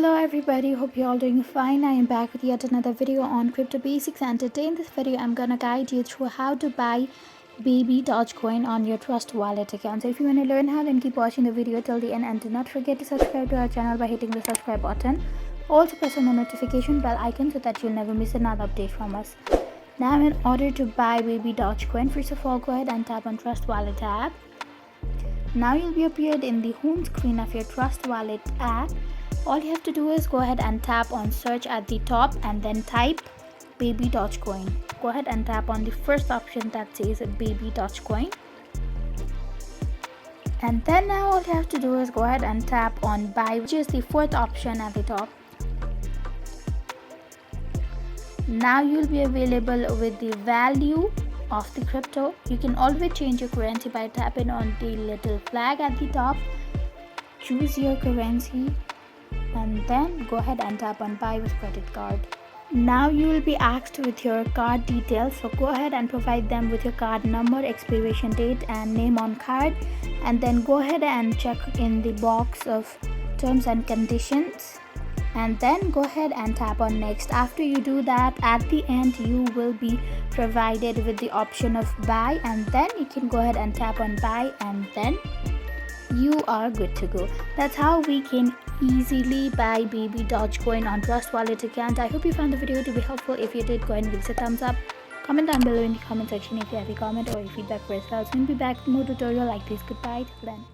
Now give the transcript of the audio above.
Hello everybody, hope you're all doing fine. I am back with yet another video on crypto basics, and today in this video I'm gonna guide you through how to buy Baby Doge Coin on your Trust Wallet account. So if you want to learn how, then keep watching the video till the end, and do not forget to subscribe to our channel by hitting the subscribe button. Also press on the notification bell icon so that you'll never miss another update from us. Now in order to buy Baby Doge Coin, first of all go ahead and tap on Trust Wallet tab. Now you'll be appeared in the home screen of your Trust Wallet app. All you have to do is go ahead and tap on search at the top and then type Baby Doge Coin. Go ahead and tap on the first option that says Baby Doge Coin. And then now all you have to do is go ahead and tap on buy, which is the fourth option at the top. Now you'll be available with the value of the crypto. You can always change your currency by tapping on the little flag at the top. Choose your currency and then go ahead and tap on buy with credit card. Now you will be asked with your card details, so go ahead and provide them with your card number, expiration date and name on card, and then go ahead and check in the box of terms and conditions, and then go ahead and tap on next. After you do that, at the end you will be provided with the option of buy, and then you can go ahead and tap on buy, and then you are good to go. That's how we can easily buy Baby Doge Coin on Trust Wallet account. I hope you found the video to be helpful. If you did, go ahead and give us a thumbs up. Comment down below in the comment section if you have a comment or a feedback for yourselves. We'll be back with more tutorial like this. Goodbye till then.